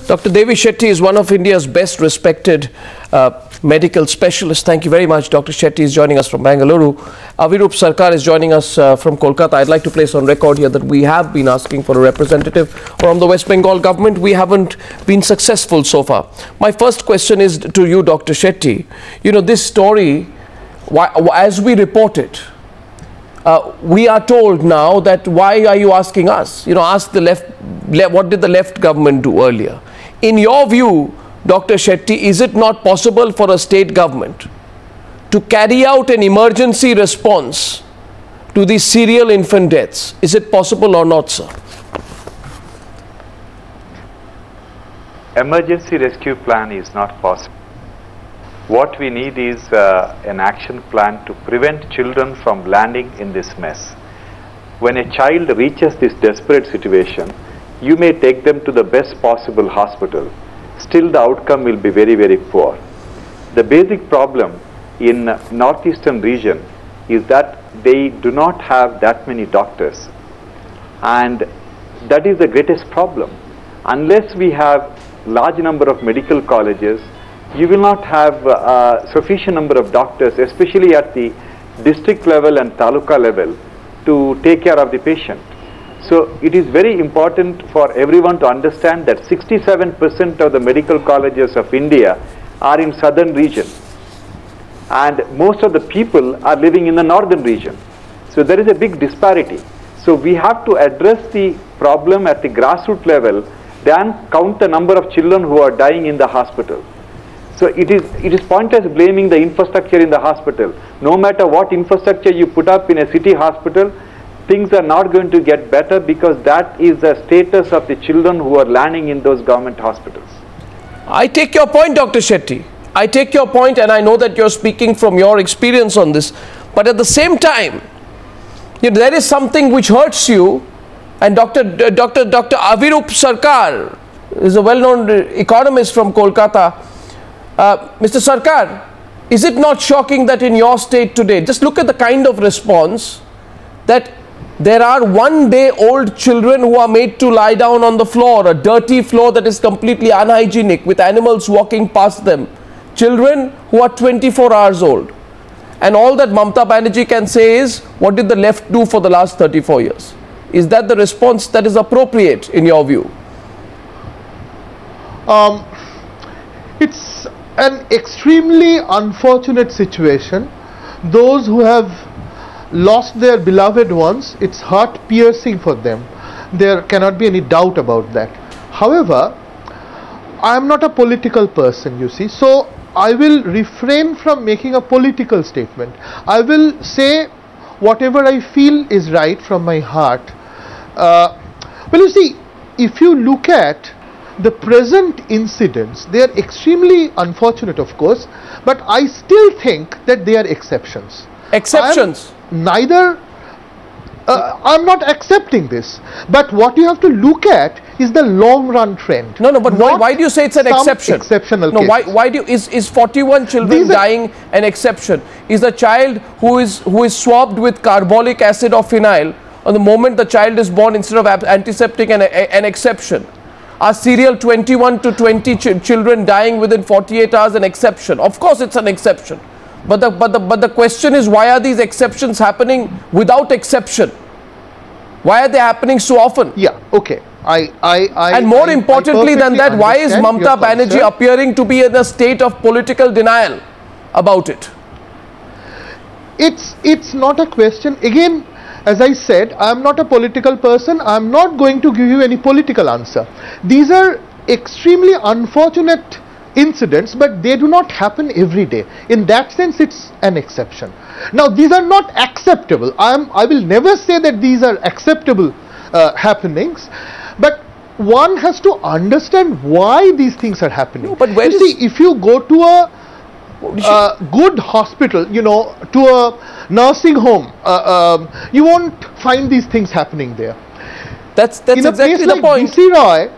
Dr. Devi Shetty is one of India's best respected medical specialists. Thank you very much. Dr. Shetty is joining us from Bangalore. Avirup Sarkar is joining us from Kolkata. I'd like to place on record here that we have been asking for a representative from the West Bengal government. We haven't been successful so far. My first question is to you, Dr. Shetty. You know, this story, as we report it, we are told now that why are you asking us? You know, ask the left, what did the left government do earlier? In your view, Dr. Shetty, is it not possible for a state government to carry out an emergency response to these serial infant deaths? Is it possible or not, sir? Emergency rescue plan is not possible. What we need is an action plan to prevent children from landing in this mess. When a child reaches this desperate situation, you may take them to the best possible hospital. Still the outcome will be very, very poor. The basic problem in northeastern region is that they do not have that many doctors, and that is the greatest problem. Unless we have large number of medical colleges, you will not have a sufficient number of doctors, especially at the district level and taluka level, to take care of the patient. So it is very important for everyone to understand that 67% of the medical colleges of India are in southern region, and most of the people are living in the northern region. So there is a big disparity. So we have to address the problem at the grassroots level, then count the number of children who are dying in the hospital. So it is pointless blaming the infrastructure in the hospital. No matter what infrastructure you put up in a city hospital, things are not going to get better, because that is the status of the children who are landing in those government hospitals. I take your point, Dr. Shetty. I take your point, and I know that you're speaking from your experience on this. But at the same time, you know, there is something which hurts you, and Dr. Avirup Sarkar is a well-known economist from Kolkata. Mr. Sarkar, is it not shocking that in your state today, just look at the kind of response, that there are one-day-old children who are made to lie down on the floor, a dirty floor that is completely unhygienic with animals walking past them, children who are 24 hours old. And all that Mamata Banerjee can say is, what did the left do for the last 34 years? Is that the response that is appropriate in your view? It's an extremely unfortunate situation. Those who have lost their beloved ones, it's heart-piercing for them. There cannot be any doubt about that. However, I am not a political person, you see, so I will refrain from making a political statement. I will say whatever I feel is right from my heart. Well, you see, if you look at the present incidents, they are extremely unfortunate, of course, but I still think that they are exceptions. Exceptions? I'm not accepting this, but what you have to look at is the long run trend. No, but why do you say it's an exception? Exceptional no, cases. why do you, is 41 children dying an exception? Is a child who is swabbed with carbolic acid or phenyl on the moment the child is born instead of antiseptic an exception? Are serial 21 to 20 children dying within 48 hours an exception? Of course it's an exception. But the question is, why are these exceptions happening without exception? Why are they happening so often? Yeah, okay. And more importantly than that, why is Mamata Banerjee appearing to be in a state of political denial about it? It's not a question. Again, as I said, I am not a political person. I am not going to give you any political answer. These are extremely unfortunate incidents, but they do not happen every day. In that sense, it's an exception. Now, these are not acceptable. I will never say that these are acceptable happenings, but one has to understand why these things are happening. No, but you see, if you go to a good hospital, you know, to a nursing home, you won't find these things happening there. That's exactly the point. BC Roy,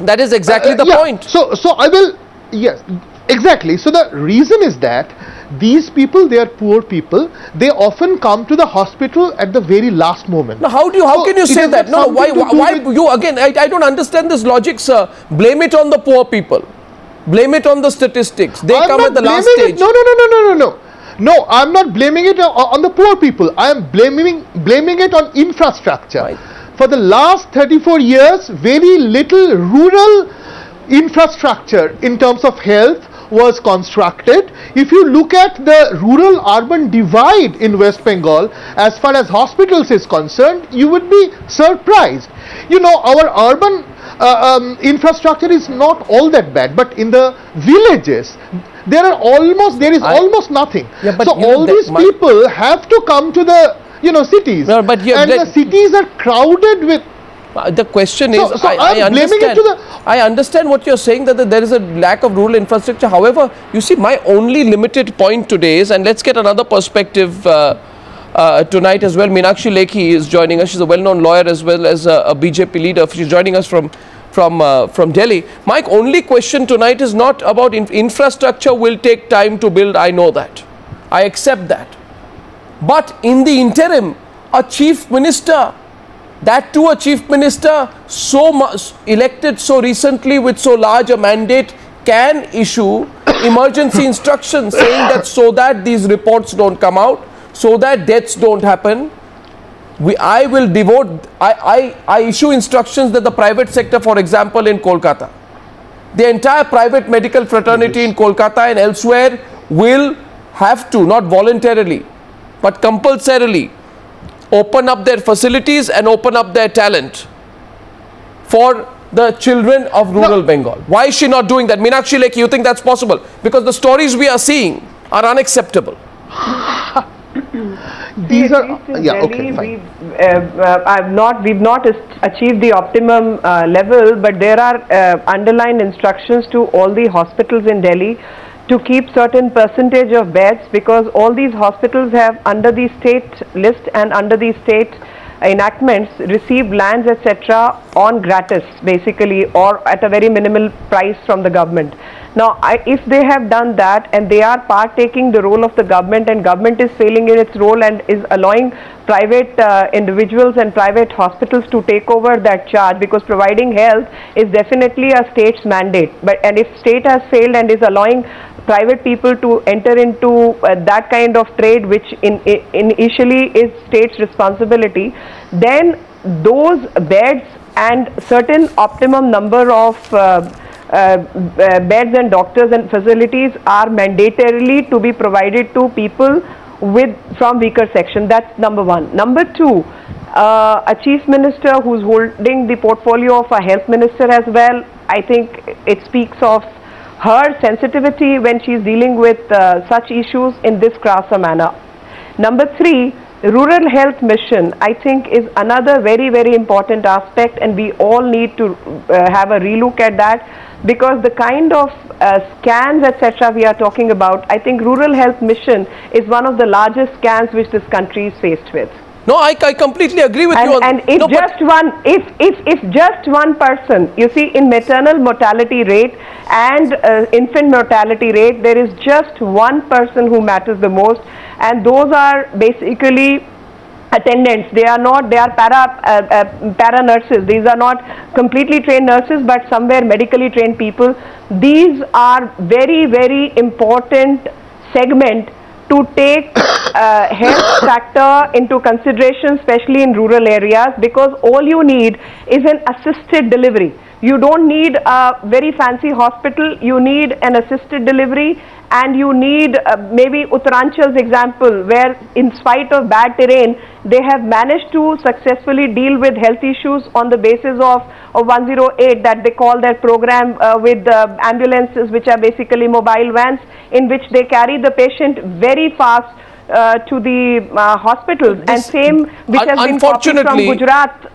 that is exactly the point. So I will, yes, exactly. So the reason is that These people, they are poor people. They often come to the hospital at the very last moment. Now, how can you say that? No, why you again? I don't understand this logic, sir. Blame it on the poor people. Blame it on the statistics. They come at the last stage. No, I'm not blaming it on the poor people. I am blaming it on infrastructure. Right. For the last 34 years, very little rural infrastructure in terms of health was constructed. If you look at the rural-urban divide in West Bengal, as far as hospitals is concerned, you would be surprised. You know, our urban infrastructure is not all that bad, but in the villages, there is almost nothing. Yeah, but so all these people have to come to the cities, no, but and the cities are crowded with. The question is, I understand what you're saying, that there is a lack of rural infrastructure. However, you see, my only limited point today is, and let's get another perspective tonight as well. Meenakshi Lekhi is joining us. She's a well-known lawyer as well as a BJP leader. She's joining us from Delhi. My only question tonight is not about infrastructure will take time to build. I know that. I accept that. But in the interim, a chief minister, that too a chief minister so much elected so recently with so large a mandate, can issue emergency instructions saying that so that these reports don't come out, so that deaths don't happen, I issue instructions that the private sector, for example in Kolkata, the entire private medical fraternity in Kolkata and elsewhere will have to, not voluntarily but compulsorily, open up their facilities and open up their talent for the children of rural Bengal. Why is she not doing that? Meenakshi Lekhi, you think that's possible? Because the stories we are seeing are unacceptable. These are okay, fine. We've not achieved the optimum level, but there are underlined instructions to all the hospitals in Delhi to keep certain percentage of beds, because all these hospitals have, under the state list and under the state enactments, received lands etc. on gratis basically, or at a very minimal price from the government. Now, if they have done that and they are partaking the role of the government, and government is failing in its role and is allowing private individuals and private hospitals to take over that charge, because providing health is definitely a state's mandate. And if state has failed and is allowing private people to enter into that kind of trade, which initially is state's responsibility, then those beds and certain optimum number of beds and doctors and facilities are mandatorily to be provided to people from weaker section. That's number one. Number two, a chief minister who's holding the portfolio of a health minister as well, I think it speaks of her sensitivity when she's dealing with such issues in this crassa manner. Number three, rural health mission, I think, is another very, very important aspect, and we all need to have a relook at that, because the kind of scans etc. we are talking about, I think rural health mission is one of the largest scans which this country is faced with. No, I completely agree with you. And if just one person, you see, in maternal mortality rate and infant mortality rate, there is just one person who matters the most, and those are basically attendants. They are para nurses. These are not completely trained nurses, but somewhere medically trained people. These are very, very important segment to take health factor into consideration, especially in rural areas, because all you need is an assisted delivery. You don't need a very fancy hospital, you need an assisted delivery, and you need maybe Uttaranchal's example, where in spite of bad terrain, they have managed to successfully deal with health issues on the basis of 108, that they call that program with ambulances, which are basically mobile vans, in which they carry the patient very fast to the hospitals. And same which has been copied from Gujarat.